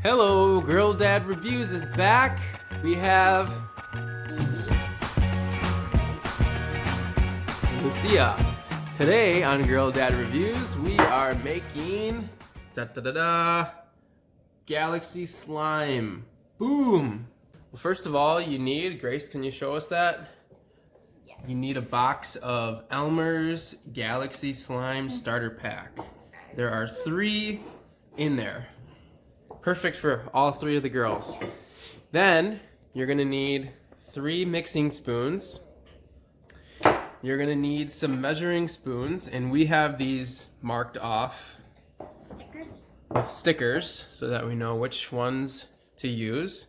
Hello, Girl Dad Reviews is back. We have Lucia. Today on Girl Dad Reviews, we are making Galaxy Slime. Boom! Well, first of all, you need, Grace, can you show us that? Yeah. You need a box of Elmer's Galaxy Slime Starter Pack. There are 3 in there. Perfect for all 3 of the girls. Then you're gonna need 3 mixing spoons. You're gonna need some measuring spoons, and we have these marked off with stickers so that we know which ones to use.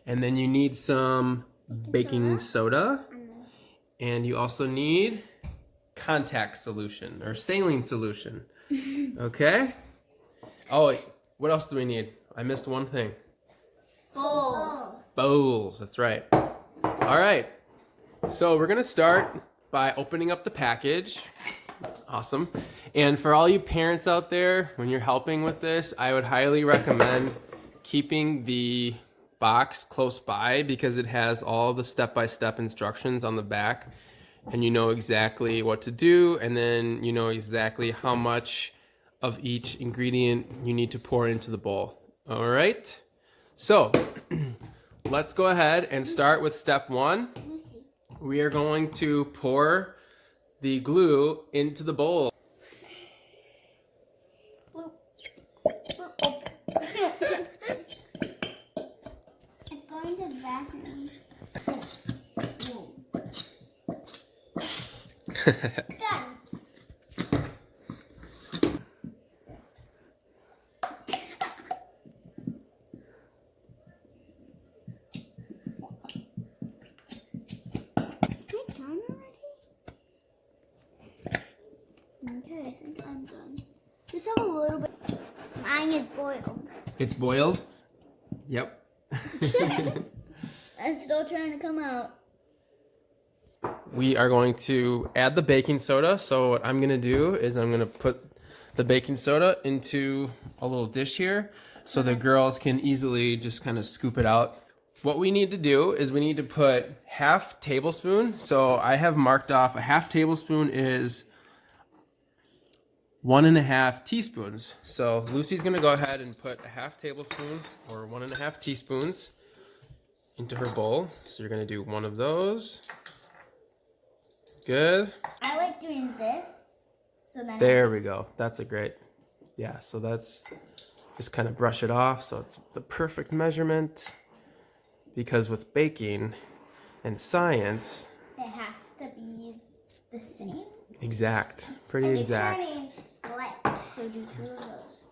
And then you need some baking soda, and you also need contact solution or saline solution. Okay? Oh, wait, what else do we need? I missed one thing. Bowls, that's right. All right, so we're gonna start by opening up the package. Awesome. And for all you parents out there, when you're helping with this, I would highly recommend keeping the box close by because it has all the step-by-step instructions on the back, and you know exactly what to do, and then you know exactly how much of each ingredient you need to pour into the bowl. All right, so let's go ahead and start with step 1. We are going to pour the glue into the bowl. I'm going to the bathroom. Done. Okay, I think I'm done. Just have a little bit. Mine is boiled. It's boiled? Yep. It's still trying to come out. We are going to add the baking soda. So what I'm gonna do is I'm gonna put the baking soda into a little dish here so the girls can easily just kind of scoop it out. What we need to do is we need to put half tablespoon. So I have marked off a half tablespoon is 1.5 teaspoons. So Lucy's gonna go ahead and put a half tablespoon or 1.5 teaspoons into her bowl. So you're gonna do one of those. Good. I like doing this. So then There we go. That's a great, yeah, so that's, just kind of brush it off so it's the perfect measurement. Because with baking and science, it has to be the same. exact, pretty And exact. It's turning black, so do 2 of those.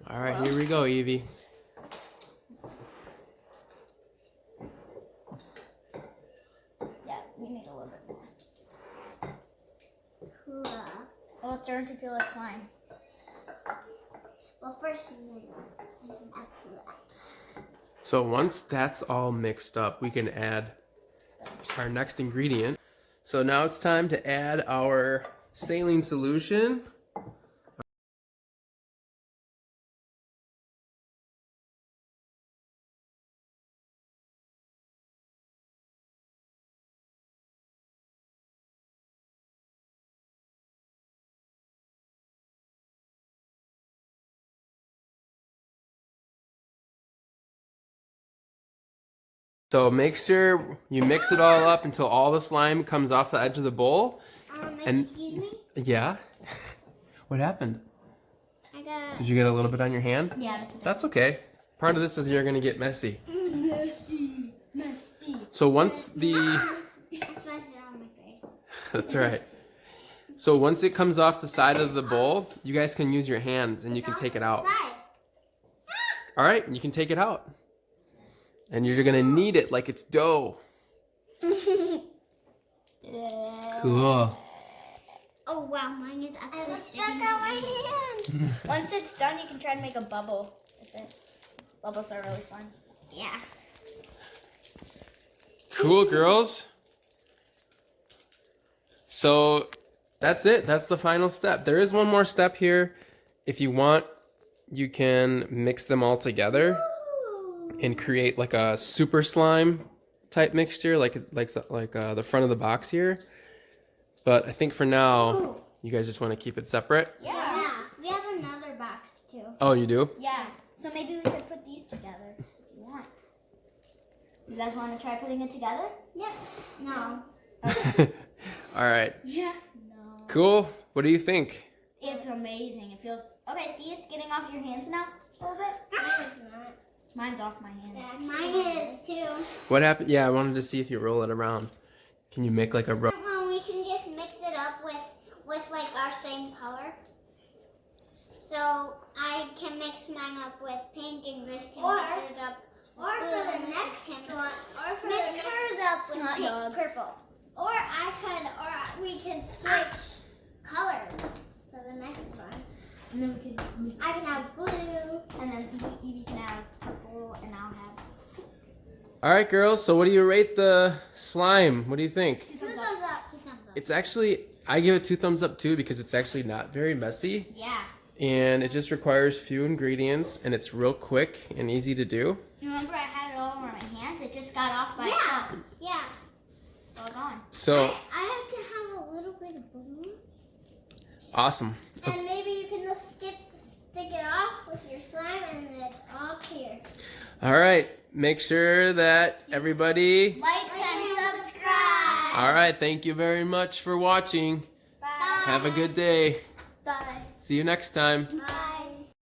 All right, here we go, Evie. Yeah, we need a little bit more. Cool. Oh, it's starting to feel like slime. Well, first we need that. So once that's all mixed up, we can add our next ingredient. So now it's time to add our saline solution. So make sure you mix it all up until all the slime comes off the edge of the bowl. Excuse me? Yeah? What happened? I got... Did you get a little bit on your hand? Yeah, That's okay. Part of this is you're gonna get messy. Messy. So once the... I splashed it on my face. That's right. So once it comes off the side of the bowl, you guys can use your hands and you can take it out. All right, you can take it out. And you're gonna knead it like it's dough. Cool. Oh wow, mine is actually stuck on my hand. Once it's done, you can try to make a bubble with it. Bubbles are really fun. Yeah. Cool, girls. So that's it. That's the final step. There is one more step here. If you want, you can mix them all together and create like a super slime type mixture, like the front of the box here. But I think for now, you guys just want to keep it separate. Yeah. We have another box too. Oh, you do? Yeah. So maybe we could put these together if you want. You guys want to try putting it together? Yep. No. Okay. All right. Yeah. No. Cool. What do you think? It's amazing. It feels... Okay, see, it's getting off your hands now a little bit. Mine is not. Mine's off my hand. Yeah, mine is too. What happened? Yeah, I wanted to see if you roll it around. Can you make like a... We can just mix it up with like our same color. So I can mix mine up with pink and Grace can mix hers up. Or for the next one, mix hers up with pink, purple. Or we could switch colors for the next one. And then I can have blue, and then Evie can have purple, and I'll have... All right, girls. So what do you rate the slime? What do you think? 2 thumbs up. 2 thumbs up. It's actually, I give it 2 thumbs up too because it's actually not very messy. Yeah. And it just requires few ingredients and it's real quick and easy to do. Remember I had it all over my hands? It just got off by itself. Yeah. It's all gone. So I can have a little bit of blue. Awesome. And maybe you can just stick it off with your slime and it's all clear. All right. Make sure that everybody... Like and subscribe. All right. Thank you very much for watching. Bye. Have a good day. Bye. See you next time. Bye.